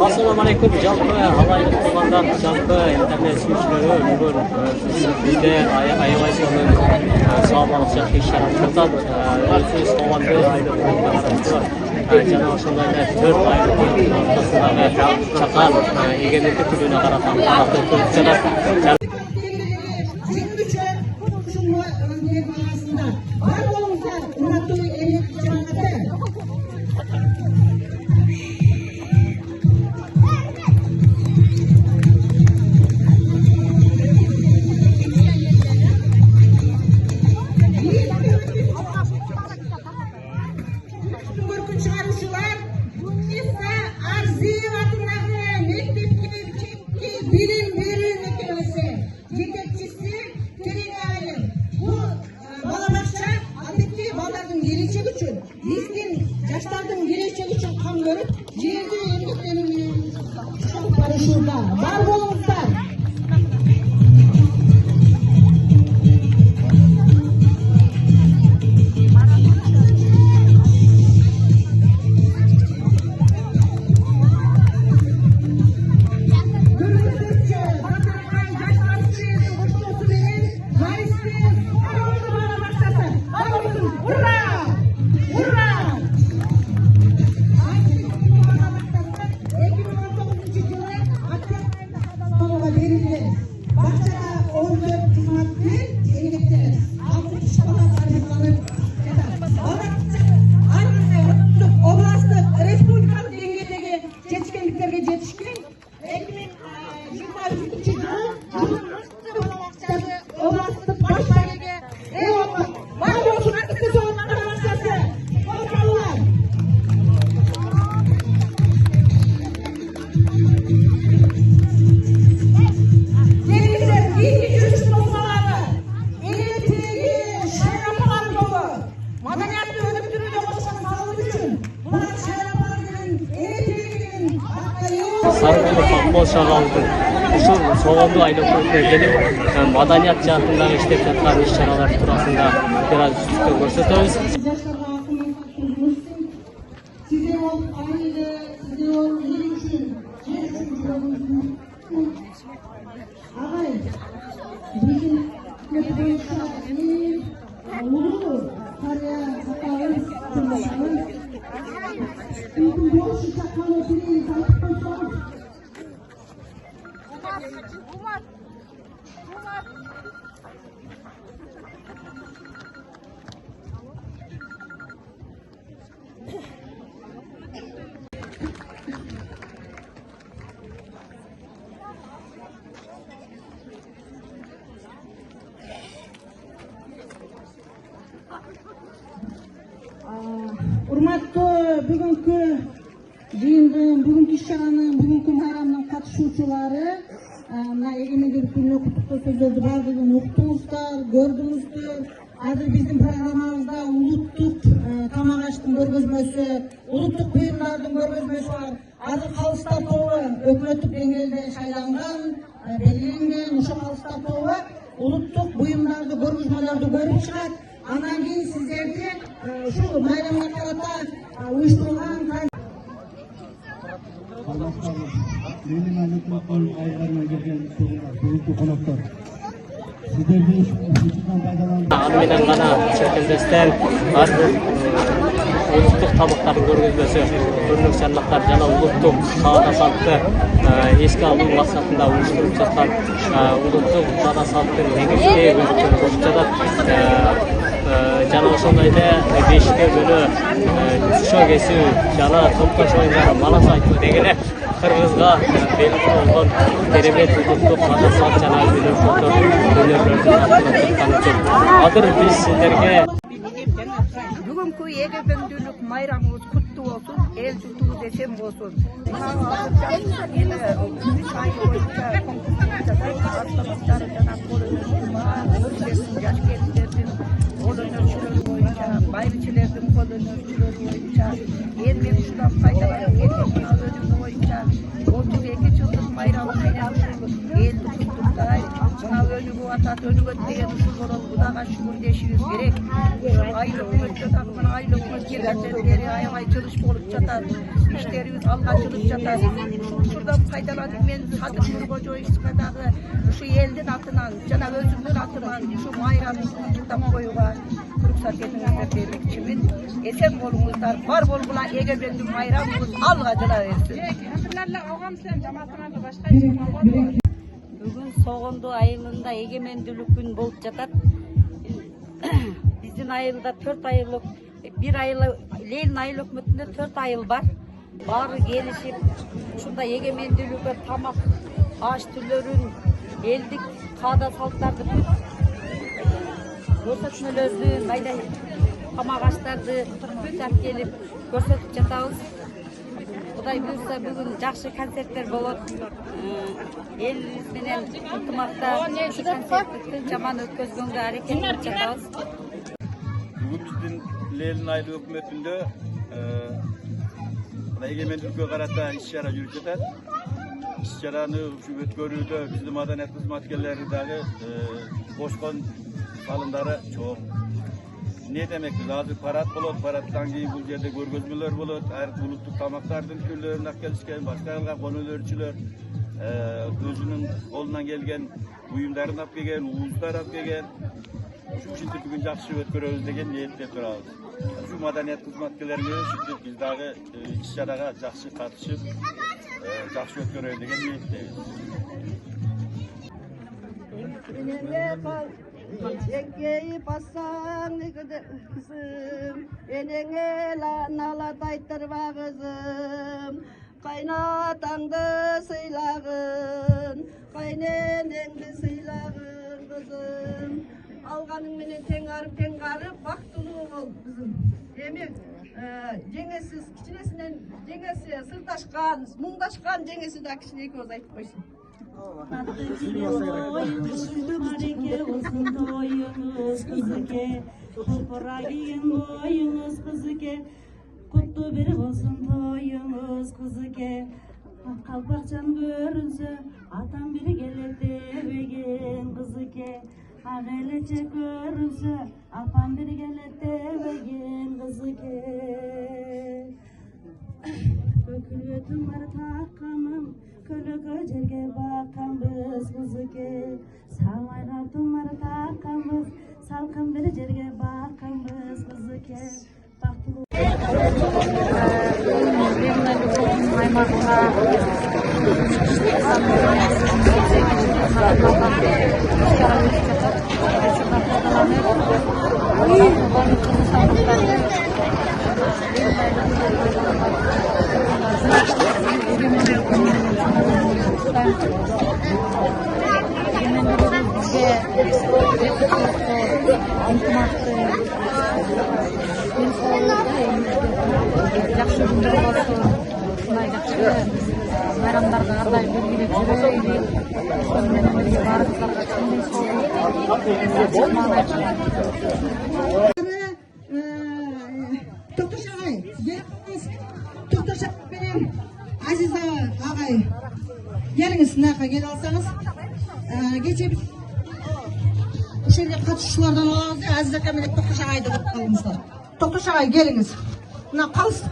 Assalamu alaikum. Жалпы алайлық болғандар, жалпы интернет сүйушілері бүгін бізде аябай саламалық жақсы іс-шаралардан сөз қоғамды айлық болғандар жаңа ошондой 4 айлық ортасындағы чакан егемендик күнүнө карата акыркы көрүп жатат. Bilim verir mekemesi, yetekçisi Kerim Alim. Bu balabakça adetli balların geleceği için, bizden yaşlardan geleceği için kan görüp, yerde emeklerinin çocukları şurada. Var bolunuzlar. Sarıklı şagaldı. Uşul soğandı айлық келip, madaniyat жаатындагы иштеп жаткан иш-чаралар туурасында biraz үстүккө көрсөтөбүз. Урматтуу бүгүнкү жыйындын, бүгүнкү иш-чаранын, бүгүнкү майрамдын катышуучулары, мына эгемендик күнүнө куттуктоо сөздөрдү баардыгын уктуңуздар, көрдүңүздөр. Азыр биздин программабызда улуттук тамак аштын көргөзмөсү, улуттук буюмдардын көргөзмөсү бар. Азыр калыстар тобу өкмөттүк деңгээлде шайланган, белгиленген ошол калыстар тобу улуттук буюмдарды, көргөзмөлөрдү көрүп чыгат. Анан кийин сиздерди ушул майрамга карата уюштурулган Аны менен гана чет улуттук тамактардын көргөзмөсү, көрүнүк чаралыктар жана улуттук саада салтты эске алуу максатында уюштуруп жаткан улуттук саада салттын негизги өзүктөрү болуп жатат. Жана ошондой эле бешикке бөлө шо кесүү жана топтош оюндары манас айтуу деген эле кыргызга белгилүү болгон керемет улуттук саада салт жана өнөрлөрдү тапшырып жаткан үчүн азыр биз сиздерге бүгүнкү эгемендүүлүк майрамыбыз куттуу болсун, эл журтубуз эсен болсун. Bayramçılarдің қолөнершілері бойынша, елмен ұшырап пайдаланып кеткен өнімі бойынша, 32 жылдық майрамы менен елді құттықтай, мына өнігі атат, өнігі деген ұшыл болады. Allah'a şükür deşimiz gerek. Aylık müddet akmana aylık müddetleri ayağay çalışıp olup çatar. İşlerimiz algacılık çatar. Şuradan faydaladık men satıp koca istifaдағы şu elden atından, cana özümden atından şu mayranı tutup koyuğa ruhsat etmezler demek için. Esen bolunuzlar, var bolgula egemenlik mayramımız algacılar versin. Бүгін соғынды айылында егеменділік күн болып жатат. Біздің айылда 4 айылық, bir айылы, Ленин айыл өкіметінде 4 айыл бар. Бары келішіп, шында егеменділігі тамақ, аш түрлерін, елдік қада салттарды бүт, көрсетмелерді, майда тамақ аштарды бүт әпкеліп көрсетіп жатабыз. Құдай бұйырса бүгін жақсы концерттер болады. Еліміз менен ынтымақта концертті жаман өткізгенге әрекет етіп жатабыз. Бүгін біздің Ленин айыл өкіметінде егеменділікке қарата іс-шара жүріп жатады. Іс-шараны өткөрүүдө біздің маданият қызметкерлері дағы қосқан салымдары чоң. Ne demek biz hazır parat bolot, parattan keyin bu yerde görgözmeler bolot, her bulutluk tamaklardan türlerini akılışken, başka yılga konulörçüler, özünün kolundan gelgen uyumlarını alıp gelgen, uğuzlar alıp gelgen, şu şimdi bugün jakşı ötköröbüz degen niyetle turabız. Şu madaniyat hizmetçilerine şimdi biz dağı iş-şaraga jakşı katışıp, jakşı ötköröbüz degen niyetleyiz. Yengeyi bassan ne kadar kızım, enene nala daytırma kızım, kaynatandı sıylağın, kaynenenді sıylağın kızım, alğanın menen tengarıp baktılı ol kızım. Demek jengesiz kiçinesinden jengesi sırdaşkan, muңdaşkan jengesi de kişine iki oz aytıp koysun. Kutlu bir olsun toyunuz kızıke. Kalpakçam görünse atam biri gelir devegen kızıke. Ağelece görünse apam biri gelir devegen kızıke. Kökülütüm var takamım, kölökö jerge bakambız kızıke. Samayga tumar takambız, salkın bir jerge bakambız kızıke. Жақсы күндер болсын, шынай жақсы байрамдарға әрдайым белгілеп жүрейік. Сонымен бірге барлықтарға шынымен сол Toqtosh ağay, geliniz. Toqtosh benim Aziz ağay. Geliniz, naqa gel alsanız. Geçe biz bu yerga katışçılardan alamız. Aziz aka bilan Toqtosh ağayda qolmazlar. Toqtosh ağay geliniz. Mına qalsın.